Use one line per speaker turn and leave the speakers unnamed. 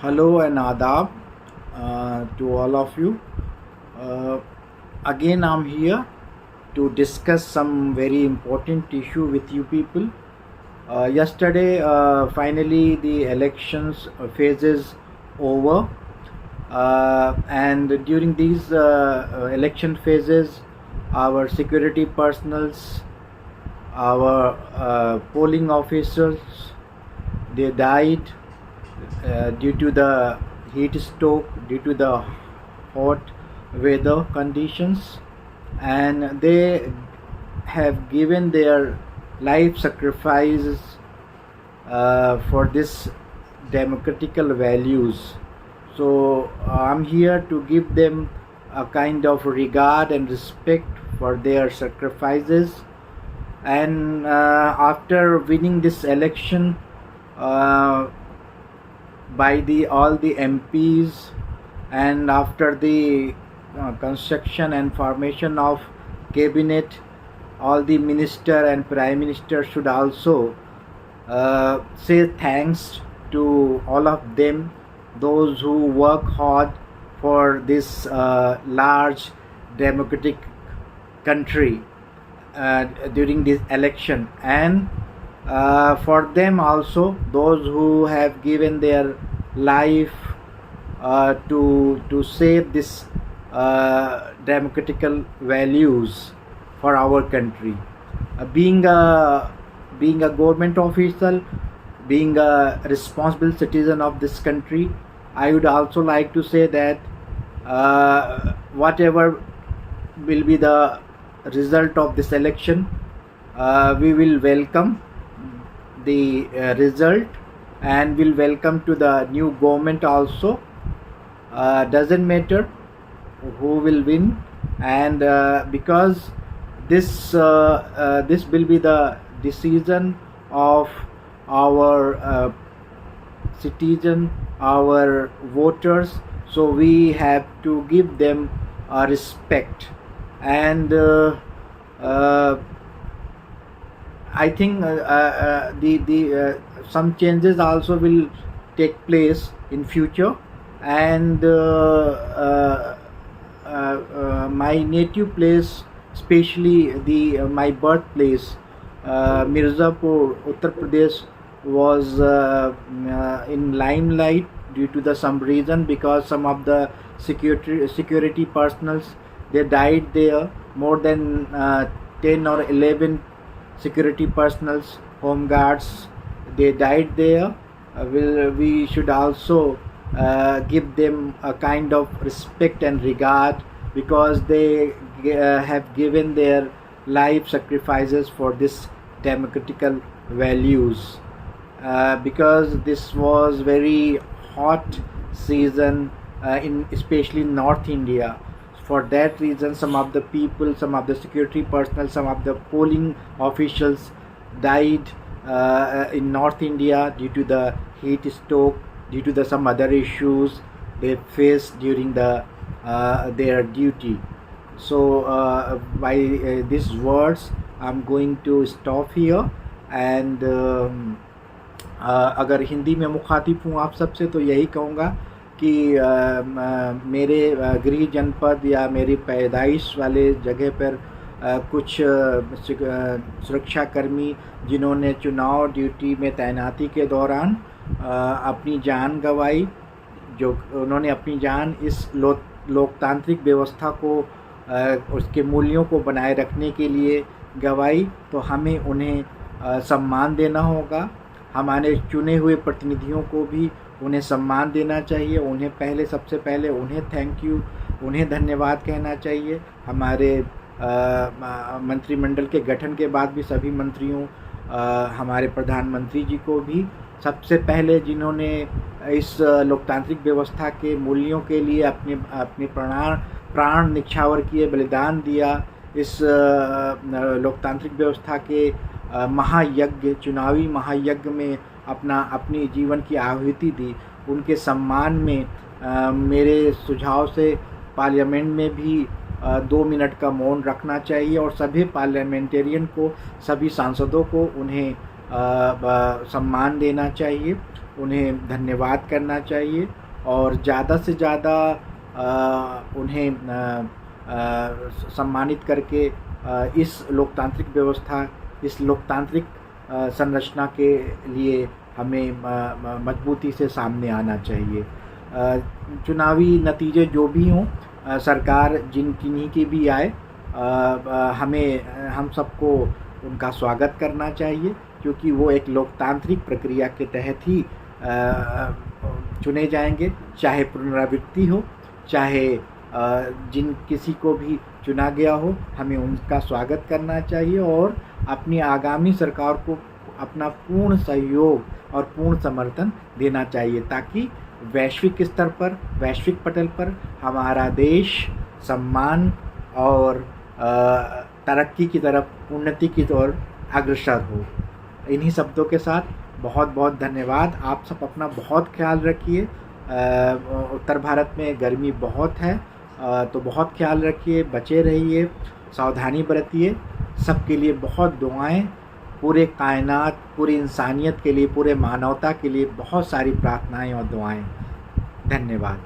Hello and adab to all of you. Uh, Again, I'm here to discuss some very important issue with you people. Yesterday, finally, the elections phases over, and during these election phases, our security personals, our polling officers, they died due to the heat stroke, due to the hot weather conditions, and they have given their life sacrifices for this democratical values. So I'm here to give them a kind of regard and respect for their sacrifices. And after winning this election, uh, by the all the MPs, and after the construction and formation of cabinet, all the minister and prime minister should also say thanks to all of them, those who work hard for this large democratic country during this election, and for them also, those who have given their life to save this democratical values for our country. Being a government official, being a responsible citizen of this country, I would also like to say that whatever will be the result of this election, we will welcome the result, and will welcome to the new government also. Doesn't matter who will win, and because this will be the decision of our citizen, our voters, so we have to give them respect. And I think the some changes also will take place in future, and my native place, especially the my birthplace, Mirzapur, Uttar Pradesh, was in limelight due to the some reason, because some of the security personals, they died there. More than 10 or 11 security personals, home guards, they died there. We should also give them a kind of respect and regard, because they have given their life sacrifices for this democratical values. Because this was very hot season in especially North India. For that reason, some of the people, some of the security personnel, some of the polling officials died in North India due to the heat stroke, due to the some other issues they faced during the their duty. So by these words, I'm going to stop here. And अगर हिंदी में मुखातिब हूँ आप सबसे, तो यही कहूँगा कि मेरे गृह जनपद या मेरी पैदाइश वाले जगह पर कुछ सुरक्षाकर्मी, जिन्होंने चुनाव ड्यूटी में तैनाती के दौरान अपनी जान गंवाई, जो उन्होंने अपनी जान इस लोकतांत्रिक व्यवस्था को, उसके मूल्यों को बनाए रखने के लिए गंवाई, तो हमें उन्हें सम्मान देना होगा। हमारे चुने हुए प्रतिनिधियों को भी उन्हें सम्मान देना चाहिए। उन्हें सबसे पहले उन्हें थैंक यू, उन्हें धन्यवाद कहना चाहिए। हमारे मंत्रिमंडल के गठन के बाद भी सभी मंत्रियों, हमारे प्रधानमंत्री जी को भी सबसे पहले, जिन्होंने इस लोकतांत्रिक व्यवस्था के मूल्यों के लिए अपने प्राण निछावर किए, बलिदान दिया, इस लोकतांत्रिक व्यवस्था के महायज्ञ, चुनावी महायज्ञ में अपनी जीवन की आहुति दी, उनके सम्मान में मेरे सुझाव से पार्लियामेंट में भी 2 मिनट का मौन रखना चाहिए, और सभी पार्लियामेंटेरियन को, सभी सांसदों को उन्हें सम्मान देना चाहिए, उन्हें धन्यवाद करना चाहिए और ज़्यादा से ज़्यादा उन्हें सम्मानित करके इस लोकतांत्रिक व्यवस्था, इस लोकतांत्रिक संरचना के लिए हमें मजबूती से सामने आना चाहिए। चुनावी नतीजे जो भी हों, सरकार किन्हीं की भी आए, हम सबको उनका स्वागत करना चाहिए, क्योंकि वो एक लोकतांत्रिक प्रक्रिया के तहत ही चुने जाएंगे। चाहे पुनरावृत्ति हो, चाहे किसी को भी चुना गया हो, हमें उनका स्वागत करना चाहिए और अपनी आगामी सरकार को अपना पूर्ण सहयोग और पूर्ण समर्थन देना चाहिए, ताकि वैश्विक स्तर पर, वैश्विक पटल पर हमारा देश सम्मान और तरक्की की तरफ, उन्नति की ओर अग्रसर हो। इन्हीं शब्दों के साथ बहुत बहुत धन्यवाद। आप सब अपना बहुत ख्याल रखिए। उत्तर भारत में गर्मी बहुत है, तो बहुत ख्याल रखिए, बचे रहिए, सावधानी बरतिए। सबके लिए बहुत दुआएं, पूरे कायनात, पूरी इंसानियत के लिए, पूरे मानवता के लिए बहुत सारी प्रार्थनाएं और दुआएं। धन्यवाद।